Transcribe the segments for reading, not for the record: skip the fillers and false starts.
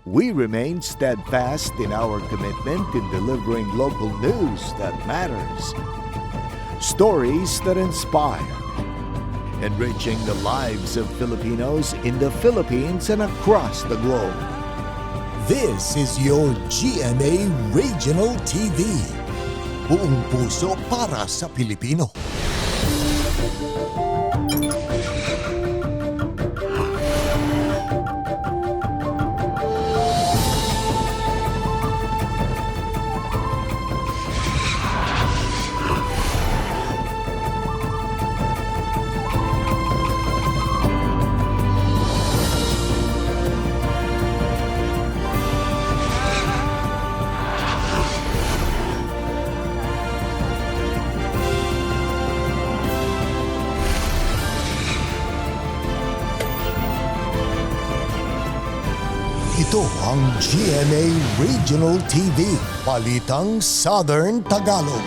We remain steadfast in our commitment in delivering local news that matters, stories that inspire, enriching the lives of Filipinos in the Philippines and across the globe. This is your GMA Regional TV. Buong puso para sa Pilipino. Ito ang GMA Regional TV, Balitang Southern Tagalog.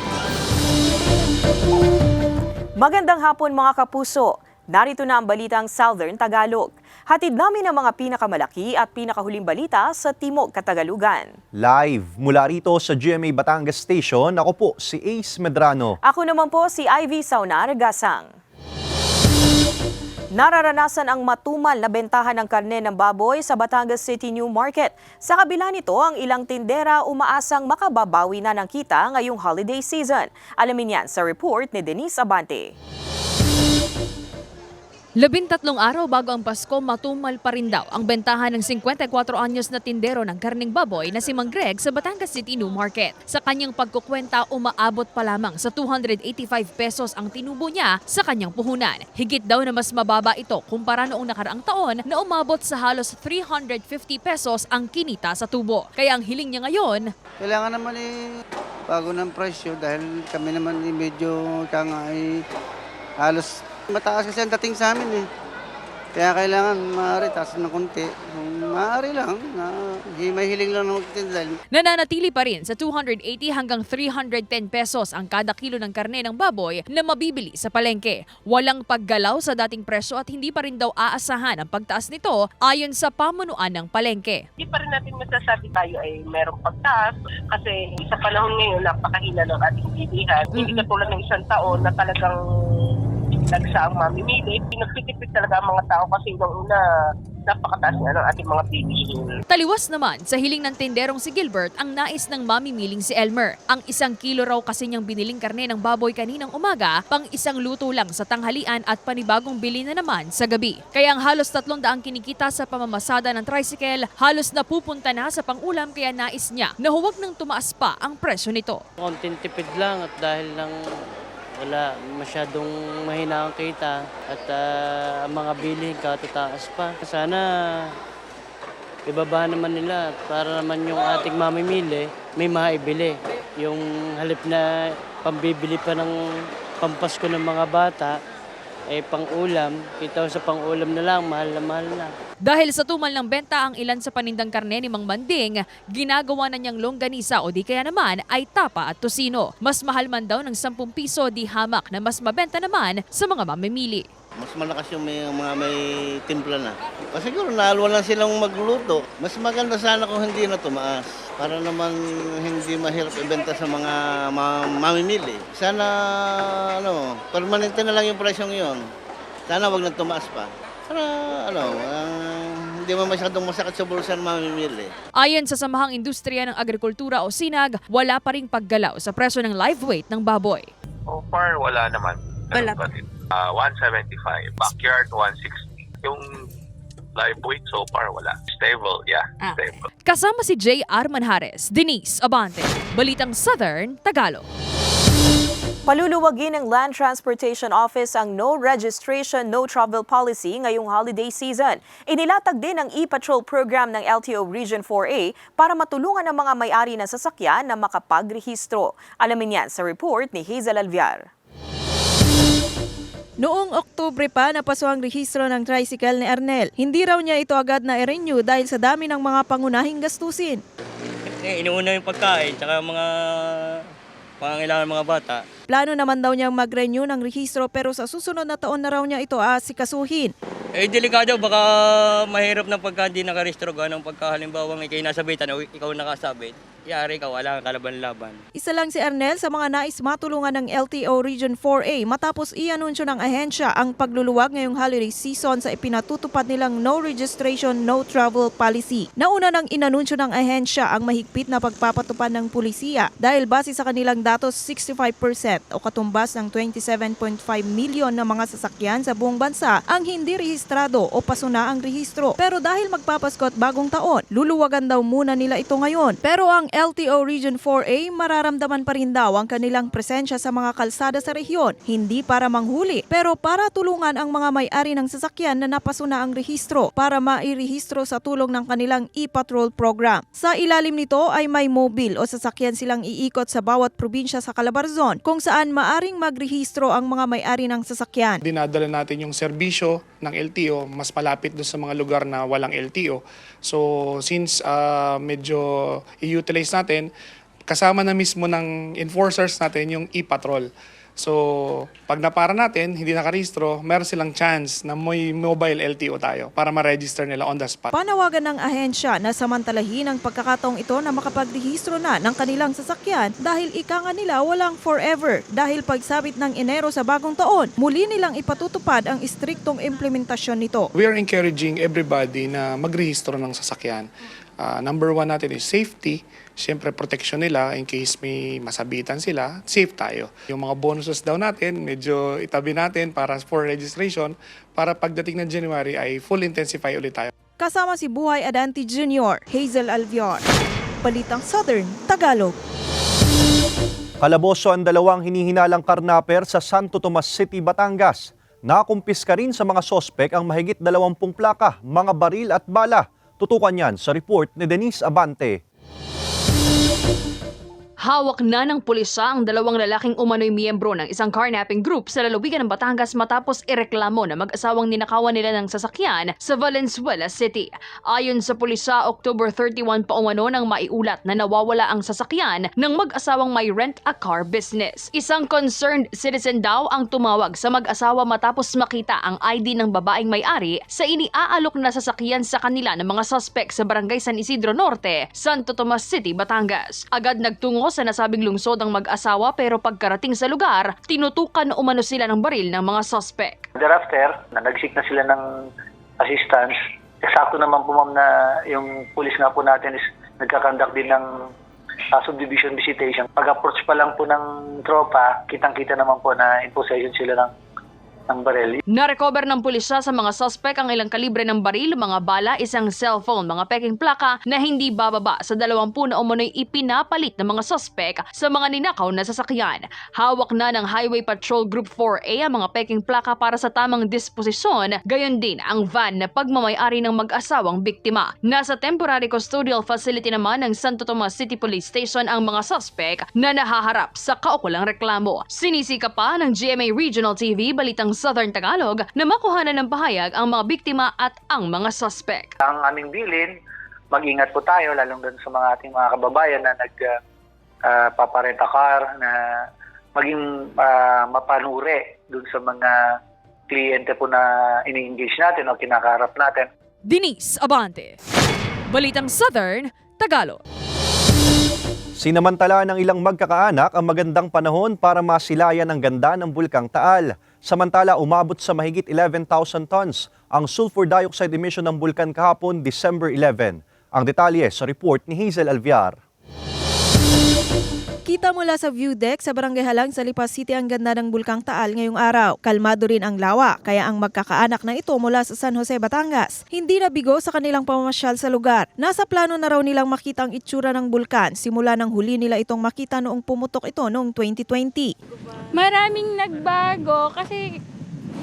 Magandang hapon mga kapuso. Narito na ang Balitang Southern Tagalog. Hatid namin ang mga pinakamalaki at pinakahuling balita sa Timog Katagalugan. Live mula rito sa GMA Batangas Station, ako po si Ace Medrano. Ako naman po si Ivy Saunar Gasang. Nararanasan ang matumal na bentahan ng karne ng baboy sa Batangas City New Market. Sa kabila nito, ang ilang tindera umaasang makababawi na ng kita ngayong holiday season. Alamin yan sa report ni Denise Abante. 13 araw bago ang Pasko, matumal pa rin daw ang bentahan ng 54 anyos na tindero ng karning baboy na si Mang Greg sa Batangas City New Market. Sa kanyang pagkukwenta, umaabot pa lamang sa 285 pesos ang tinubo niya sa kanyang puhunan. Higit daw na mas mababa ito kumpara noong nakaraang taon na umabot sa halos 350 pesos ang kinita sa tubo. Kaya ang hiling niya ngayon, kailangan naman bago ng presyo dahil kami naman medyo halos mataas kasi ang dating sa amin Kaya kailangan maaari taas ng konti. Kung maaari lang, may hiling lang ng magtindal. Nananatili pa rin sa 280 hanggang 310 pesos ang kada kilo ng karne ng baboy na mabibili sa palengke. Walang paggalaw sa dating presyo at hindi pa rin daw aasahan ang pagtaas nito ayon sa pamunuan ng palengke. Hindi pa rin natin masasabi tayo ay merong pagtaas kasi sa panahon ngayon napakahina ng ating bilihan. Hindi katulad ng isang taon na talagang nagsaang mamimili. Pinagtitipid talaga ang mga tao kasi nung una napakataas nga ng ating mga bilihin. Taliwas naman sa hiling ng tinderong si Gilbert ang nais ng mamimiling si Elmer. Ang 1 kilo raw kasi niyang biniling karne ng baboy kaninang umaga, pang isang luto lang sa tanghalian at panibagong bili na naman sa gabi. Kaya ang halos 300 kinikita sa pamamasada ng tricycle, halos napupunta na sa pangulam kaya nais niya na huwag nang tumaas pa ang presyo nito. Konting tipid lang at dahil lang wala masyadong mahina ang kita at ang mga bilihin katataas pa. Sana ibaba naman nila para naman yung ating mamimili may maibili. Yung halip na pambibili pa ng pampasko ng mga bata ay pang-ulam, kita sa pang-ulam na lang, mahal na. Dahil sa tumal ng benta ang ilan sa panindang karne ni Mang Manding, ginagawa na niyang longganisa o di kaya naman ay tapa at tosino. Mas mahal man daw ng 10 piso di hamak na mas mabenta naman sa mga mamimili. Mas malakas yung mga may timpla na. Kasi siguro naalwa lang silang magluto. Mas maganda sana kung hindi na tumaas. Para naman hindi mahirap ibenta sa mga mamimili. Sana permanente na lang yung presyong yun. Sana wag na tumaas pa. Para hindi mo masyadong masakit sa bulsa ng mamimili. Ayon sa Samahang Industriya ng Agrikultura o SINAG, wala pa ring paggalaw sa presyo ng live weight ng baboy. So far, wala naman. Wala pa. 175, backyard 160. Yung live weight so far wala. Stable, stable. Kasama si J.R. Manjares, Denise Abante, Balitang Southern Tagalog. Paluluwagin ng Land Transportation Office ang no registration, no travel policy ngayong holiday season. Inilatag din ang e-patrol program ng LTO Region 4A para matulungan ang mga may-ari ng sasakyan na makapagrehistro. Alamin yan sa report ni Hazel Alviar. Noong Oktubre pa napaso ang rehistro ng tricycle ni Arnel. Hindi raw niya ito agad na i-renew dahil sa dami ng mga pangunahing gastusin. Inuuna yung pagkain tsaka mga pangangailangan ng mga bata. Plano naman daw niyang mag-renew ng rehistro pero sa susunod na taon na raw niya ito asikasuhin. Delikado, baka mahirap na pagka hindi nakarehistro. Ganong pagka halimbawa ikaw nasabitan o ikaw nakasabit, yari ka, wala kang kalaban-laban. Isa lang si Ernel sa mga nais matulungan ng LTO Region 4A matapos i-anunsyo ng ahensya ang pagluluwag ngayong holiday season sa ipinatutupad nilang no registration, no travel policy. Nauna nang inanunsyo ng ahensya ang mahigpit na pagpapatupad ng pulisiya dahil base sa kanilang datos 65% o katumbas ng 27.5 milyon na mga sasakyan sa buong bansa ang hindi rehistrado o pasuna ang rehistro. Pero dahil magpapasko at bagong taon, luluwagan daw muna nila ito ngayon. Pero ang LTO Region 4A mararamdaman pa rin daw ang kanilang presensya sa mga kalsada sa rehiyon, hindi para manghuli, pero para tulungan ang mga may-ari ng sasakyan na napasuna ang rehistro para mairehistro sa tulong ng kanilang e-patrol program. Sa ilalim nito ay may mobile o sasakyan silang iikot sa bawat probinsya sa Calabarzon kung saan maaring magrehistro ang mga may-ari ng sasakyan. Dinadala natin yung serbisyo ng LTO mas malapit doon sa mga lugar na walang LTO. So since medyo i-utilize natin, kasama na mismo ng enforcers natin yung e-patrol. So pag napara natin, hindi nakarehistro, meron silang chance na may mobile LTO tayo para ma-register nila on the spot. Panawagan ng ahensya na samantalahin ang pagkakataong ito na makapagrehistro na ng kanilang sasakyan dahil ika nga nila walang forever dahil pagsabit ng Enero sa bagong taon, muli nilang ipatutupad ang istriktong implementasyon nito. We are encouraging everybody na magrehistro ng sasakyan. Number one natin is safety. Siyempre, protection nila in case may masabitan sila, safe tayo. Yung mga bonuses daw natin, medyo itabi natin para for registration para pagdating ng January ay full intensify ulit tayo. Kasama si Buhay Adanti Jr., Hazel Alviar, Balitang Southern Tagalog. Kalaboso ang dalawang hinihinalang karnaper sa Santo Tomas City, Batangas. Nakumpiska rin sa mga sospek ang mahigit 20 plaka, mga baril at bala. Tutukan yan sa report ni Denise Abante. Hawak na ng pulisa ang dalawang lalaking umano'y miyembro ng isang carnapping group sa lalawigan ng Batangas matapos ireklamo na mag-asawang ninakawan nila ng sasakyan sa Valenzuela City. Ayon sa pulisa, October 31 pa umano nang maiulat na nawawala ang sasakyan ng mag-asawang may rent-a-car business. Isang concerned citizen daw ang tumawag sa mag-asawa matapos makita ang ID ng babaeng may-ari sa iniaalok na sasakyan sa kanila ng mga suspect sa Barangay San Isidro Norte, Santo Tomas City, Batangas. Agad nagtungo sa nasabing lungsod ang mag-asawa pero pagkarating sa lugar, tinutukan umano sila ng baril ng mga suspect. Thereafter, nag-seek na sila ng assistance. Eksakto naman po ma'am na yung pulis nga po natin is nagkakandak din ng subdivision visitation. Pag-approach pa lang po ng tropa, kitang-kita naman po na in possession sila ng baril. Narecover ng pulisya sa mga suspect ang ilang kalibre ng baril, mga bala, isang cellphone, mga peking plaka na hindi bababa sa 20 na umano'y ipinapalit ng mga suspect sa mga ninakaw na sasakyan. Hawak na ng Highway Patrol Group 4A ang mga peking plaka para sa tamang disposisyon, gayon din ang van na pagmamayari ng mag-asawang biktima. Nasa temporary custodial facility naman ng Santo Tomas City Police Station ang mga suspect na nahaharap sa kaukulang reklamo. Sinisika pa ng GMA Regional TV, Balitang Southern Tagalog, na makuhanan ng pahayag ang mga biktima at ang mga suspect. Ang aming bilin, mag-ingat po tayo, lalong doon sa mga ating mga kababayan na nagpaparenta car, na maging mapanuri doon sa mga kliyente po na ini-engage natin o kinakaharap natin. Denise Abante, Balitang Southern Tagalog. Sinamantala ng ilang magkakaanak ang magandang panahon para masilayan ang ganda ng Bulkang Taal. Samantala, umabot sa mahigit 11,000 tons ang sulfur dioxide emission ng bulkan kahapon, December 11. Ang detalye sa report ni Hazel Alviar. Kita mula sa view deck sa Barangay Halang sa Lipa City ang ganda ng Bulkang Taal ngayong araw. Kalmado rin ang lawa, kaya ang magkakaanak na ito mula sa San Jose, Batangas, hindi nabigo sa kanilang pamamasyal sa lugar. Nasa plano na raw nilang makita ang itsura ng bulkan simula nang huli nila itong makita noong pumutok ito noong 2020. Maraming nagbago kasi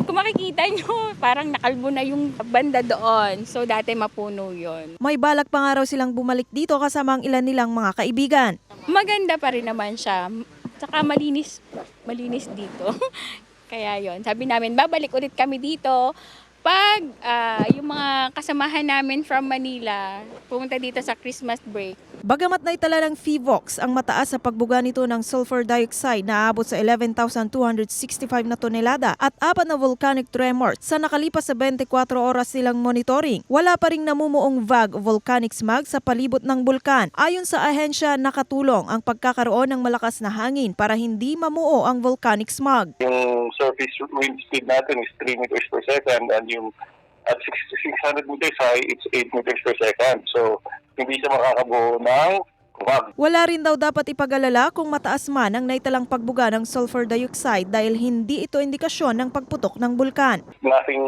kung makikita nyo, parang nakalbo na yung banda doon. So dati mapuno yon. May balak pa nga raw silang bumalik dito kasama ang ilan nilang mga kaibigan. Maganda pa rin naman siya. Tsaka malinis dito. Kaya yon, sabi namin, babalik ulit kami dito pag yung mga kasamahan namin from Manila pumunta dito sa Christmas break. Bagamat naitala ng PHIVOLCS ang mataas sa pagbuga nito ng sulfur dioxide na aabot sa 11,265 na tonelada at 4 na volcanic tremors sa nakalipas sa 24 oras silang monitoring. Wala pa ring namumuong VAG o volcanic smog sa palibot ng bulkan. Ayon sa ahensya, nakatulong ang pagkakaroon ng malakas na hangin para hindi mamuo ang volcanic smog. Yung surface wind speed natin is 3 meters per second and yung at 600 meters high, it's 8 meters per second. So, hindi siya makakabuo ng VAG. Wala rin daw dapat ipag-alala kung mataas man ang naitalang pagbuga ng sulfur dioxide dahil hindi ito indikasyon ng pagputok ng bulkan. Nothing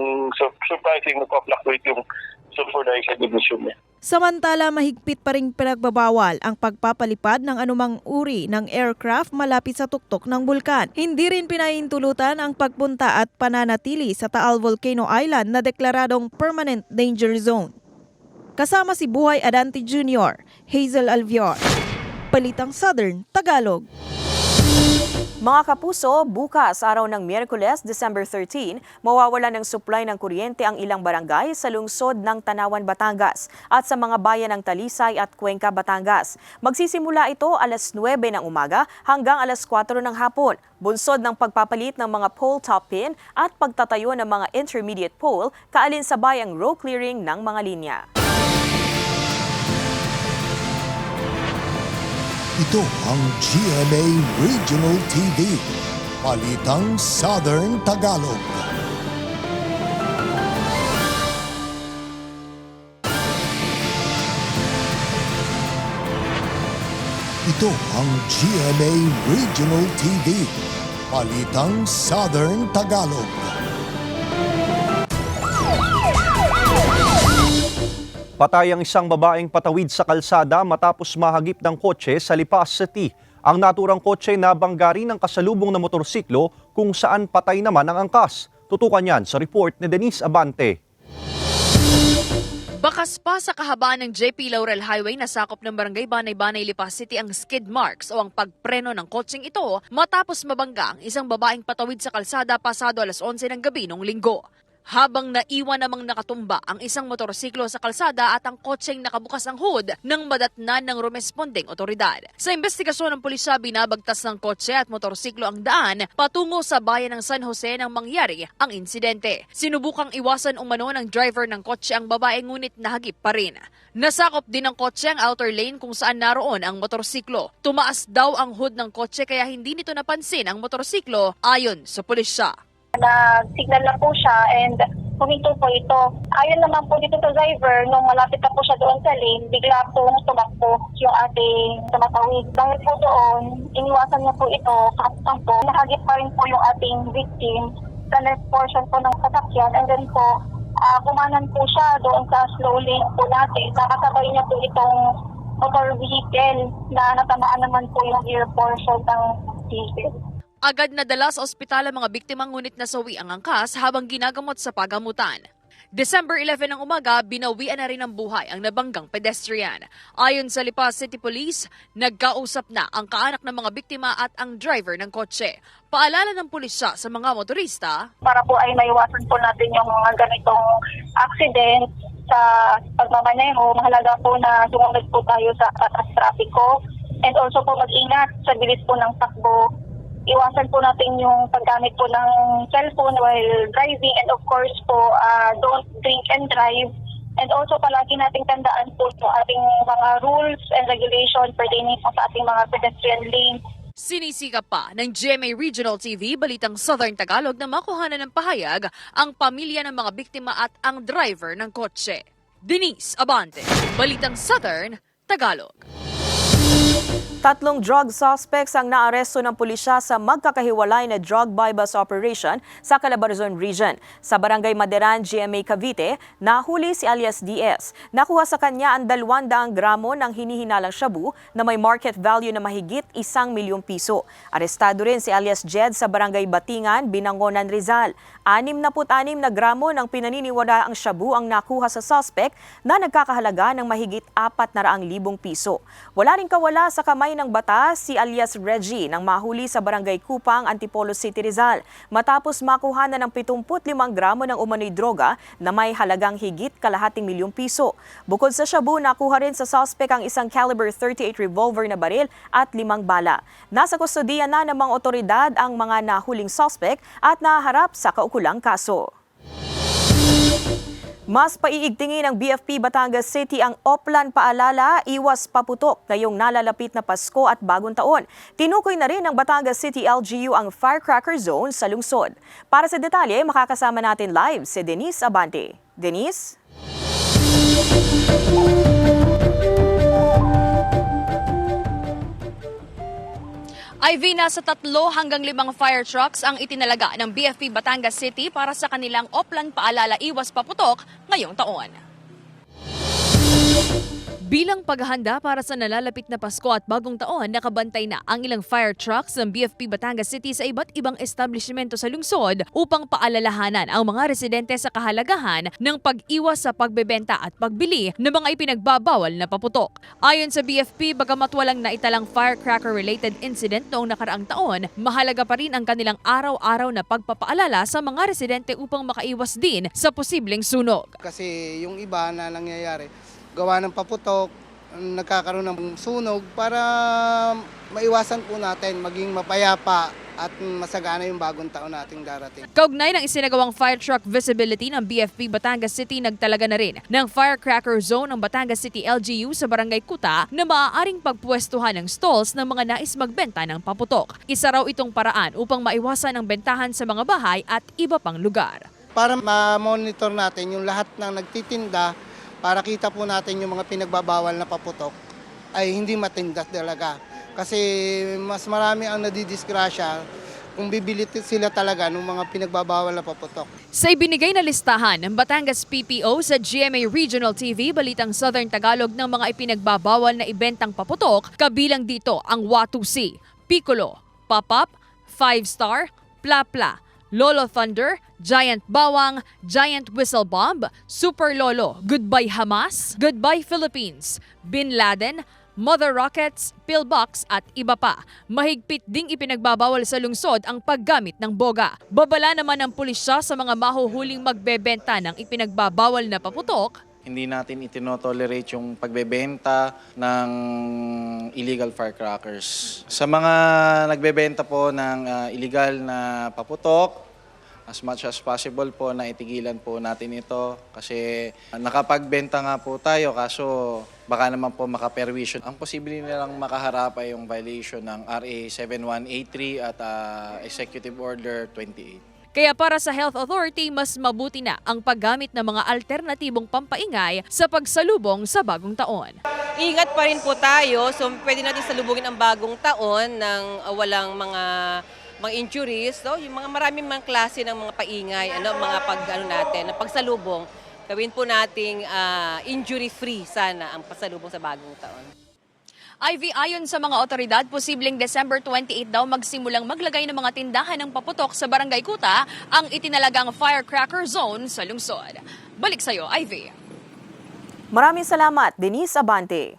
surprising na fluctuate yung sulfur dioxide emission niya. Samantala, mahigpit pa ring pinagbabawal ang pagpapalipad ng anumang uri ng aircraft malapit sa tuktok ng bulkan. Hindi rin pinahintulutan ang pagpunta at pananatili sa Taal Volcano Island na deklaradong permanent danger zone. Kasama si Buhay Adante Jr., Hazel Alvior, Balitang Southern Tagalog. Mga kapuso, bukas araw ng Miyerkules, December 13, mawawala ng supply ng kuryente ang ilang barangay sa lungsod ng Tanawan, Batangas at sa mga bayan ng Talisay at Cuenca, Batangas. Magsisimula ito alas 9 ng umaga hanggang alas 4 ng hapon. Bunsod ng pagpapalit ng mga pole top pin at pagtatayo ng mga intermediate pole kaalinsabay ang row clearing ng mga linya. Ito ang GMA Regional TV, Balitang Southern Tagalog. Ito ang GMA Regional TV, Balitang Southern Tagalog. Patay ang isang babaeng patawid sa kalsada matapos mahagip ng kotse sa Lipa City. Ang naturang kotse nabangga rin ng kasalubong na motorsiklo kung saan patay naman ang angkas. Tutukan yan sa report ni Denise Abante. Bakas pa sa kahabaan ng JP Laurel Highway na sakop ng Barangay Banay-Banay, Lipa City ang skid marks o ang pagpreno ng kotseng ito matapos mabangga ang isang babaeng patawid sa kalsada pasado alas 11 ng gabi noong Linggo. Habang naiwan namang nakatumba ang isang motorsiklo sa kalsada at ang kotseng nakabukas ang hood nang madatnan ng rumesponding otoridad. Sa investigasyon ng pulisya, binabagtas ng kotse at motorsiklo ang daan patungo sa bayan ng San Jose nang mangyari ang insidente. Sinubukang iwasan umano ng driver ng kotse ang babae ngunit nahagip pa rin. Nasakop din ng kotse ang outer lane kung saan naroon ang motorsiklo. Tumaas daw ang hood ng kotse kaya hindi nito napansin ang motorsiklo ayon sa pulisya. Nag-signal na po siya and huminto po ito. Ayon naman po dito sa driver, nung malapit na po siya doon sa lane, bigla pong tumakbo yung ating tumatawid. Dahil po doon, iniwasan niya po ito, kakapang po, nahagip pa rin po yung ating victim sa left portion po ng sasakyan and then po, kumanan po siya doon sa slow lane po natin. Nakasabay niya po itong motor vehicle na natamaan naman po yung rear portion ng vehicle. Agad nadala sa ospital ang mga biktima ngunit nasawi ang angkas habang ginagamot sa pagamutan. December 11 ng umaga, binawian na rin ng buhay ang nabanggang pedestrian. Ayon sa Lipa City Police, nagkausap na ang kaanak ng mga biktima at ang driver ng kotse. Paalala ng pulisya sa mga motorista, para po ay maiwasan po natin yung mga ganitong accident sa pagmamaneho, mahalaga po na sumunod po tayo sa batas trapiko and also po mag-ingat sa bilis po ng takbo. Iwasan po natin yung paggamit po ng cellphone while driving and of course po, don't drink and drive. And also palagi nating tandaan po yung ating mga rules and regulations pertaining po sa ating mga pedestrian lane. Sinisikap pa ng GMA Regional TV, Balitang Southern Tagalog na makuhanan ng pahayag ang pamilya ng mga biktima at ang driver ng kotse. Denise Abante, Balitang Southern Tagalog. 3 drug suspects ang naaresto ng pulisya sa magkakahiwalay na drug buy-bust operation sa Calabarzon Region. Sa Barangay Maderan, GMA Cavite, nahuli si alias DS. Nakuha sa kanya ang 200 gramo ng hinihinalang shabu na may market value na mahigit 1 milyong piso. Arestado rin si alias Jed sa Barangay Batingan, Binangonan, Rizal. 66 na gramo ng pinaniniwalaang shabu ang nakuha sa suspect na nagkakahalaga ng mahigit 400,000 piso. Wala rin kawala sa kamay ng batas si alias Reggie nang mahuli sa Barangay Kupang, Antipolo City, Rizal matapos makuha na ng 75 gramo ng umano'y droga na may halagang higit kalahating milyong piso. Bukod sa shabu, nakuha rin sa suspect ang isang caliber 38 revolver na baril at 5 bala. Nasa kustodiya na ng mga otoridad ang mga nahuling suspect at naharap sa kaukulang kaso. Mas paiigtingin ng BFP Batangas City ang Oplan Paalala, Iwas Paputok ngayong nalalapit na Pasko at Bagong Taon. Tinukoy na rin ng Batangas City LGU ang firecracker zone sa lungsod. Para sa detalye, makakasama natin live si Denise Abante. Denise? IV, nasa 3 hanggang 5 fire trucks ang itinalaga ng BFP Batangas City para sa kanilang Oplan Paalala Iwas Paputok ngayong taon. Bilang paghahanda para sa nalalapit na Pasko at Bagong Taon, nakabantay na ang ilang fire trucks ng BFP Batangas City sa iba't ibang establishmento sa lungsod upang paalalahanan ang mga residente sa kahalagahan ng pag-iwas sa pagbebenta at pagbili ng mga ipinagbabawal na paputok. Ayon sa BFP, bagamat walang naitalang firecracker-related incident noong nakaraang taon, mahalaga pa rin ang kanilang araw-araw na pagpapaalala sa mga residente upang makaiwas din sa posibleng sunog. Kasi yung iba na nangyayari, gawa ng paputok, nagkakaroon ng sunog para maiwasan po natin maging mapayapa at masagana yung Bagong Taon nating darating. Kaugnay ng isinagawang fire truck visibility ng BFP Batangas City, nagtalaga na rin ng firecracker zone ng Batangas City LGU sa Barangay Kuta na maaaring pagpuwestuhan ng stalls ng mga nais magbenta ng paputok. Isa raw itong paraan upang maiwasan ang bentahan sa mga bahay at iba pang lugar. Para ma-monitor natin yung lahat ng nagtitinda, para kita po natin yung mga pinagbabawal na paputok ay hindi matindas talaga. Kasi mas marami ang nadidisgrasya kung bibili sila talaga ng mga pinagbabawal na paputok. Sa ibinigay na listahan ng Batangas PPO sa GMA Regional TV, Balitang Southern Tagalog ng mga ipinagbabawal na ibentang paputok, kabilang dito ang Watusi, Piccolo, Pop-Up, 5-Star, Pla-Pla, Lolo Thunder, Giant Bawang, Giant Whistle Bomb, Super Lolo, Goodbye Hamas, Goodbye Philippines, Bin Laden, Mother Rockets, Pillbox at iba pa. Mahigpit ding ipinagbabawal sa lungsod ang paggamit ng boga. Babala naman ng pulisya sa mga mahuhuling magbebenta ng ipinagbabawal na paputok. Hindi natin itinotolerate yung pagbebenta ng illegal firecrackers. Sa mga nagbebenta po ng illegal na paputok, as much as possible po na itigilan po natin ito kasi nakapagbenta nga po tayo kaso baka naman po makaperwisyon. Ang posible nilang makaharap ay yung violation ng RA 7183 at Executive Order 28. Kaya para sa Health Authority, mas mabuti na ang paggamit ng mga alternatibong pampaingay sa pagsalubong sa Bagong Taon. Ingat pa rin po tayo, so pwede natin salubungin ang Bagong Taon ng walang mga injuries, so yung mga maraming mga klase ng mga paingay, mga pagsalubong, gawin po nating injury-free sana ang pasalubong sa Bagong Taon. IV, ayon sa mga otoridad, posibleng December 28 daw magsimulang maglagay ng mga tindahan ng paputok sa Barangay Kuta ang itinalagang firecracker zone sa lungsod. Balik sa'yo, IV. Maraming salamat, Denise Abante.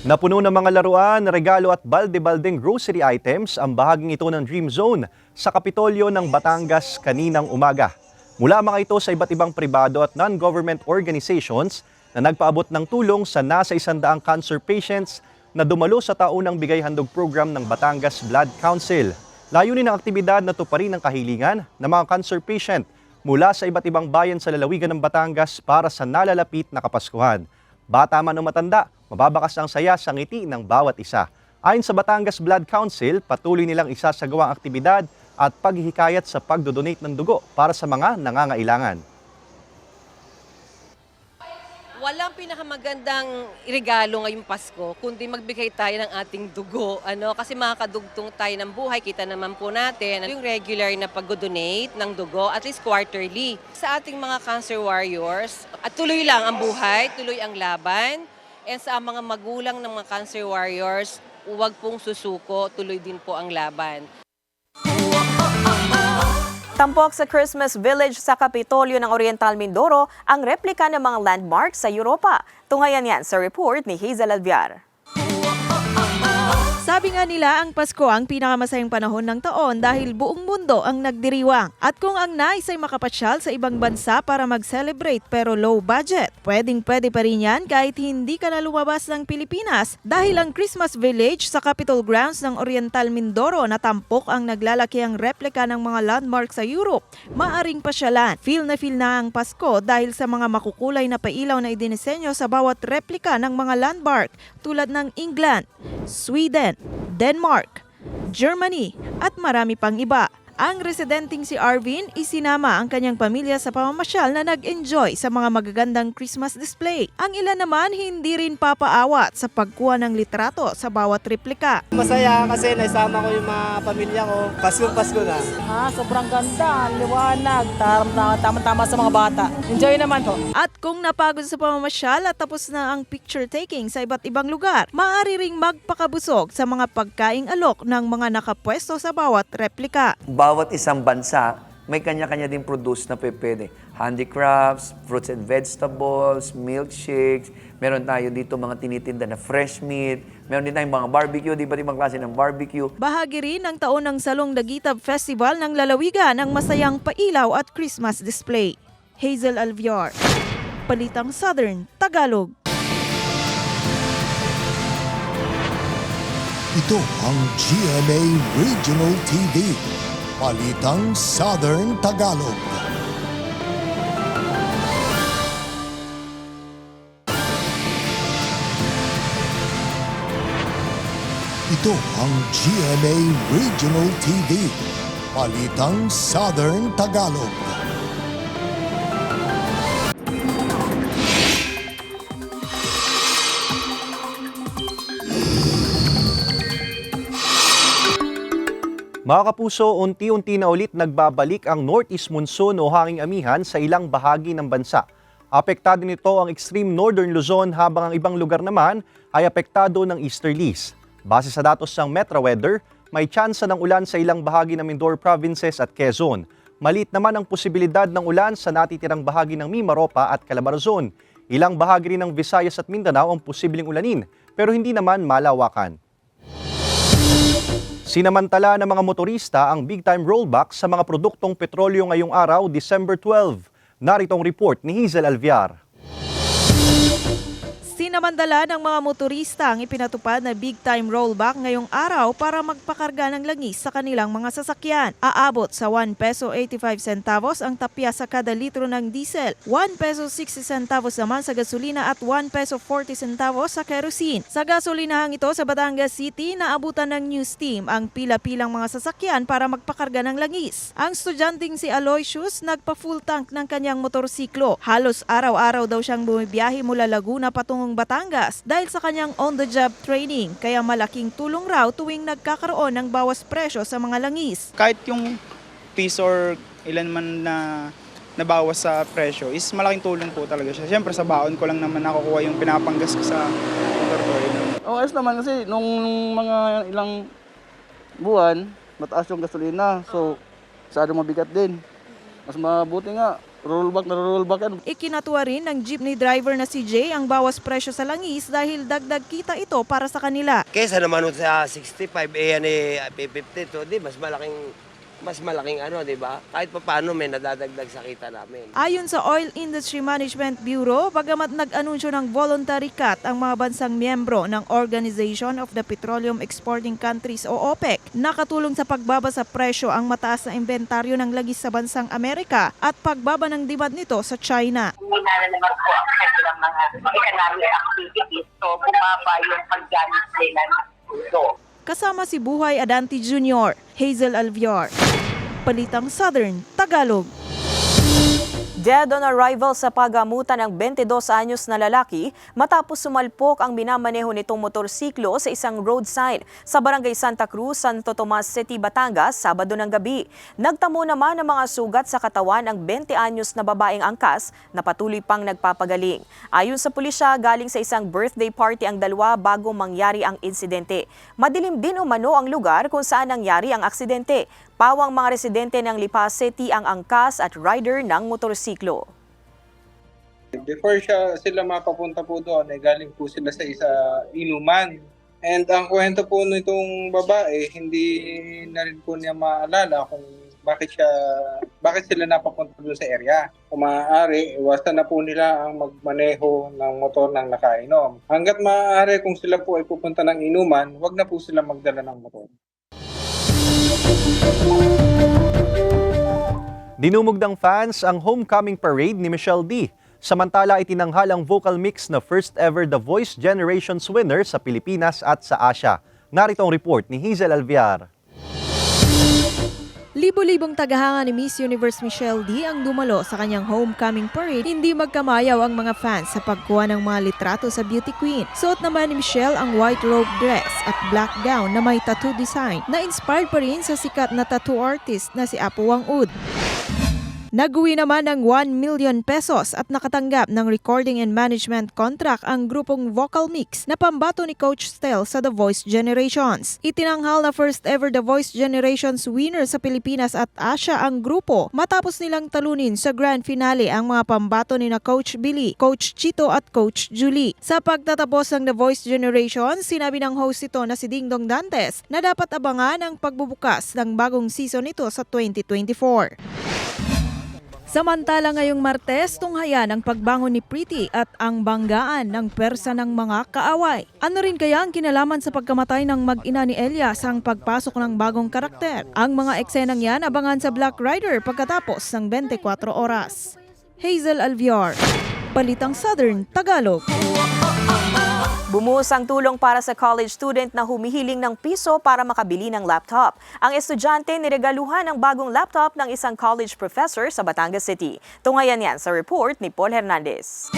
Napuno ng mga laruan, regalo at balde-baldeng grocery items ang bahaging ito ng Dream Zone sa Kapitolyo ng Batangas kaninang umaga. Mula mga ito sa iba't ibang pribado at non-government organizations na nagpaabot ng tulong sa nasa 100 cancer patients na dumalo sa taunang bigay handog program ng Batangas Blood Council. Layunin ng aktibidad na tuparin ang kahilingan ng mga cancer patient mula sa iba't ibang bayan sa lalawigan ng Batangas para sa nalalapit na Kapaskuhan. Bata man o matanda, mababakas ang saya sa ngiti ng bawat isa. Ayon sa Batangas Blood Council, patuloy nilang isasagawa ang aktibidad at paghihikayat sa pagdodonate ng dugo para sa mga nangangailangan. Walang pinakamagandang regalo ngayong Pasko, kundi magbigay tayo ng ating dugo. Kasi makakadugtong tayo ng buhay, kita naman po natin yung regular na pag-donate ng dugo, at least quarterly. Sa ating mga cancer warriors, at tuloy lang ang buhay, tuloy ang laban. And sa mga magulang ng mga cancer warriors, huwag pong susuko, tuloy din po ang laban. Tampok sa Christmas Village sa Kapitolyo ng Oriental Mindoro ang replika ng mga landmarks sa Europa. Tunghayan yan sa report ni Hazel Alviar. Sabi nga nila, ang Pasko ang pinakamasayang panahon ng taon dahil buong mundo ang nagdiriwang. At kung ang nais ay makapasyal sa ibang bansa para mag-celebrate pero low budget, pwedeng-pwede pa rin yan kahit hindi ka na lumabas ng Pilipinas dahil ang Christmas Village sa Capitol Grounds ng Oriental Mindoro na tampok ang naglalakihang replika ng mga landmark sa Europe. Maaring pasyalan. Feel na ang Pasko dahil sa mga makukulay na pailaw na idinisenyo sa bawat replika ng mga landmark tulad ng England, Sweden, Denmark, Germany at marami pang iba. Ang residenteng si Arvin, isinama ang kanyang pamilya sa pamamasyal na nag-enjoy sa mga magagandang Christmas display. Ang ilan naman hindi rin papaawat sa pagkuha ng litrato sa bawat replika. Masaya kasi naisama ko yung mga pamilya ko. Pasko na. Sobrang ganda, liwanag, tama-tama sa mga bata. Enjoy naman po. At kung napagod sa pamamasyal at tapos na ang picture taking sa iba't ibang lugar, maaari ring magpakabusog sa mga pagkaing alok ng mga nakapwesto sa bawat replika. Bawat isang bansa, may kanya-kanya din produce na pwede. Handicrafts, fruits and vegetables, milkshakes, meron tayo dito mga tinitinda na fresh meat, meron din tayong mga barbecue, di ba ibang klase ng barbecue. Bahagi rin ng taon ng Salong Dagitab Festival ng lalawigan ng masayang pailaw at Christmas display. Hazel Alviar, Balitang Southern Tagalog. Ito ang GMA Regional TV. Balitang Southern Tagalog. Ito ang GMA Regional TV. Balitang Southern Tagalog. Mga kapuso, unti-unti na ulit nagbabalik ang northeast monsoon o hanging amihan sa ilang bahagi ng bansa. Apektado nito ang extreme northern Luzon habang ang ibang lugar naman ay apektado ng easterlies. Base sa datos ng Metro Weather, may tsansa ng ulan sa ilang bahagi ng Mindoro Provinces at Quezon. Maliit naman ang posibilidad ng ulan sa natitirang bahagi ng Mimaropa at Calabarzon. Ilang bahagi rin ng Visayas at Mindanao ang posibleng ulanin, pero hindi naman malawakan. Sinamantala ng mga motorista ang big-time rollback sa mga produktong petrolyo ngayong araw, December 12. Narito ang report ni Hazel Alviar. Sinamantala ng mga motorista ang ipinatupad na big-time rollback ngayong araw para magpakarga ng langis sa kanilang mga sasakyan. Aabot sa 1 peso 85 centavos ang tapya sa kada litro ng diesel, 1 peso 60 centavos naman sa gasolina at 1 peso 40 centavos sa kerosene. Sa gasolinahang ito sa Batangas City, naabutan ng news team ang pila-pilang mga sasakyan para magpakarga ng langis. Ang estudyanteng si Aloysius nagpa-full tank ng kanyang motorsiklo. Halos araw-araw daw siyang bumibiyahe mula Laguna patungong Batangas dahil sa kanyang on-the-job training, kaya malaking tulong raw tuwing nagkakaroon ng bawas presyo sa mga langis. Kahit yung piso or ilan man na nabawas sa presyo is malaking tulong po talaga siya. Siyempre sa baon ko lang naman nakukuha yung pinapanggas ko sa motor ko. Ayos naman kasi nung mga ilang buwan, mataas yung gasolina. So, masyado mabigat din. Mas mabuti nga, rollback yan. Ikinatuwa rin ng jeepney driver na si Jay ang bawas presyo sa langis dahil dagdag kita ito para sa kanila. Kesa naman sa 65, yan eh, 50, so di, mas malaking ano, di ba? Kahit pa paano may nadadagdag sa kita namin. Ayon sa Oil Industry Management Bureau, bagamat nag-anunsyo ng voluntary cut ang mga bansang miyembro ng Organization of the Petroleum Exporting Countries o OPEC, nakatulong sa pagbaba sa presyo ang mataas na inventaryo ng langis sa bansang Amerika at pagbaba ng demand nito sa China. Hindi na naman po ang kanilang mga economic activities, so bumaba yung paggamit nila ng crudo. Kasama si Buhay Adanti Jr., Hazel Alviar, Balitang Southern Tagalog. Dead on arrival sa pagamutan ng 22 anyos na lalaki matapos sumalpok ang minamaneho nitong motorsiklo sa isang road sign sa Barangay Santa Cruz, Santo Tomas City, Batangas, Sabado ng gabi. Nagtamo naman ng mga sugat sa katawan ang 20 anyos na babaeng angkas na patuloy pang nagpapagaling. Ayon sa pulisya, galing sa isang birthday party ang dalawa bago mangyari ang insidente. Madilim din umano ang lugar kung saan nangyari ang aksidente. Pawang mga residente ng Lipa City ang angkas at rider ng motorsiklo. Before sila mapapunta po doon, galing po sila sa isa inuman. And ang kwento po nitong babae, hindi na rin po niya maalala kung bakit sila napapunta doon sa area. Kung maaari, iwasan na po nila ang magmaneho ng motor ng nakainom. Hanggat maaari, kung sila po ay pupunta ng inuman, wag na po sila magdala ng motor. Dinumog ng fans ang homecoming parade ni Michelle D. Samantala, itinanghal ang vocal mix na first ever The Voice Generations winner sa Pilipinas at sa Asia. Narito ang report ni Hazel Alviar. Libo-libong tagahanga ni Miss Universe Michelle D ang dumalo sa kanyang homecoming parade. Hindi magkamayaw ang mga fans sa pagkuha ng mga litrato sa beauty queen. Suot naman ni Michelle ang white robe dress at black gown na may tattoo design na inspired pa rin sa sikat na tattoo artist na si Apo Wang Ud. Nag-uwi naman ng 1 million pesos at nakatanggap ng recording and management contract ang grupong Vocal Mix na pambato ni Coach Stel sa The Voice Generations. Itinanghal na first ever The Voice Generations winner sa Pilipinas at Asia ang grupo matapos nilang talunin sa grand finale ang mga pambato ni na Coach Billy, Coach Chito at Coach Julie. Sa pagtatapos ng The Voice Generations, sinabi ng host ito na si Dingdong Dantes na dapat abangan ang pagbubukas ng bagong season nito sa 2024. Samantala ngayong Martes, tunghayan ang pagbangon ni Pretty at ang banggaan ng persa ng mga kaaway. Ano rin kaya ang kinalaman sa pagkamatay ng mag-ina ni Elias ang pagpasok ng bagong karakter? Ang mga eksenang yan abangan sa Black Rider pagkatapos ng 24 oras. Hazel Alviar, Balitang Southern Tagalog. Bumuhos ang tulong para sa college student na humihiling ng piso para makabili ng laptop. Ang estudyante niregaluhan ng bagong laptop ng isang college professor sa Batangas City. Tunghayan yan sa report ni Paul Hernandez.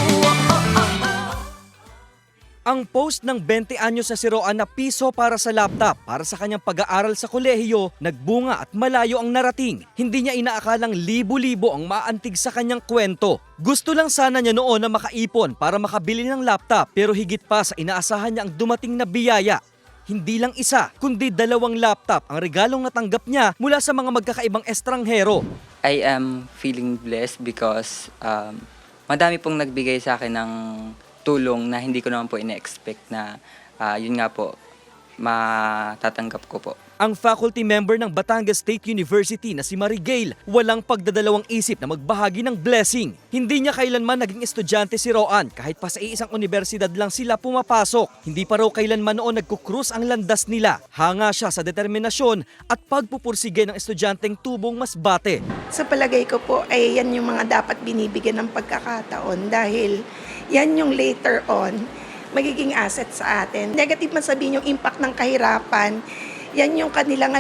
Ang post ng 20 anyos na si Roan na piso para sa laptop para sa kanyang pag-aaral sa kolehiyo, nagbunga at malayo ang narating. Hindi niya inaakalang libo-libo ang maantig sa kanyang kwento. Gusto lang sana niya noon na makaipon para makabili ng laptop pero higit pa sa inaasahan niya ang dumating na biyaya. Hindi lang isa, kundi 2 laptop ang regalong natanggap niya mula sa mga magkakaibang estranghero. I am feeling blessed because madami pong nagbigay sa akin ng tulong na hindi ko naman po ina-expect na yun nga po, matatanggap ko po. Ang faculty member ng Batangas State University na si Marigale, walang pagdadalawang isip na magbahagi ng blessing. Hindi niya kailanman naging estudyante si Roan kahit pa sa iisang universidad lang sila pumapasok. Hindi pa raw kailanman noon nagkukrus ang landas nila. Hanga siya sa determinasyon at pagpupursige ng estudyanteng tubong mas bate. Sa palagay ko po ay yan yung mga dapat binibigyan ng pagkakataon dahil yan yung later on magiging asset sa atin. Negative man sabihin yung impact ng kahirapan, yan yung kanilang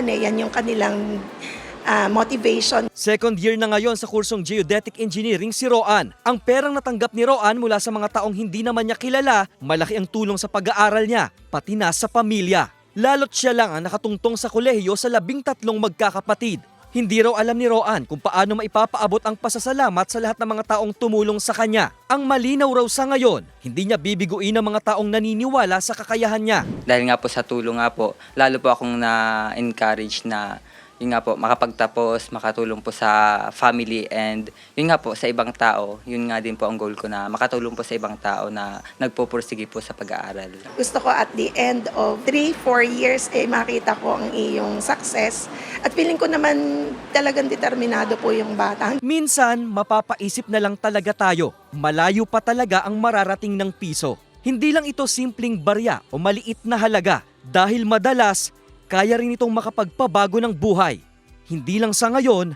motivation. Second year na ngayon sa kursong Geodetic Engineering si Roan. Ang perang natanggap ni Roan mula sa mga taong hindi naman niya kilala, malaki ang tulong sa pag-aaral niya, pati na sa pamilya. Lalo't siya lang ang nakatungtong sa kolehiyo sa 13 magkakapatid. Hindi raw alam ni Roan kung paano maipapaabot ang pasasalamat sa lahat ng mga taong tumulong sa kanya. Ang malinaw raw sa ngayon, hindi niya bibiguin ang mga taong naniniwala sa kakayahan niya. Dahil nga po sa tulong nga po, lalo po akong na-encourage na yun nga po, makapagtapos, makatulong po sa family and yun nga po sa ibang tao, yun nga din po ang goal ko na makatulong po sa ibang tao na nagpupursige po sa pag-aaral. Gusto ko at the end of 3-4 years makita ko ang iyong success at feeling ko naman talagang determinado po yung bata. Minsan, mapapaisip na lang talaga tayo, malayo pa talaga ang mararating ng piso. Hindi lang ito simpleng barya o maliit na halaga dahil madalas, kaya rin itong makapagpabago ng buhay. Hindi lang sa ngayon,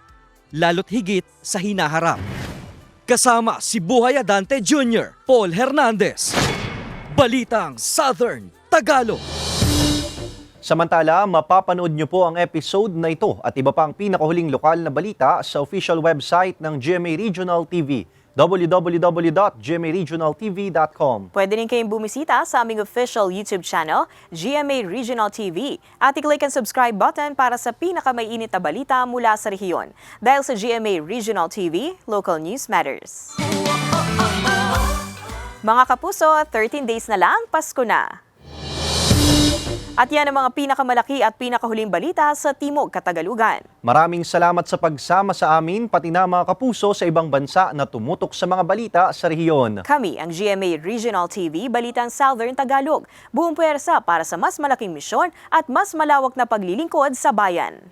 lalo't higit sa hinaharap. Kasama si Buhay Adante Jr., Paul Hernandez. Balitang Southern Tagalog. Samantala, mapapanood niyo po ang episode na ito at iba pang pinakahuling lokal na balita sa official website ng GMA Regional TV, www.gmaregionaltv.com. Pwede rin kayong bumisita sa aming official YouTube channel, GMA Regional TV, at i-click ang subscribe button para sa pinakamaiinit na balita mula sa rehiyon. Dahil sa GMA Regional TV, local news matters. Mga kapuso, 13 days na lang, Pasko na. At yan ang mga pinakamalaki at pinakahuling balita sa Timog Katagalugan. Maraming salamat sa pagsama sa amin, pati na mga kapuso sa ibang bansa na tumutok sa mga balita sa rehiyon. Kami ang GMA Regional TV, Balitang Southern Tagalog. Buong puwersa para sa mas malaking misyon at mas malawak na paglilingkod sa bayan.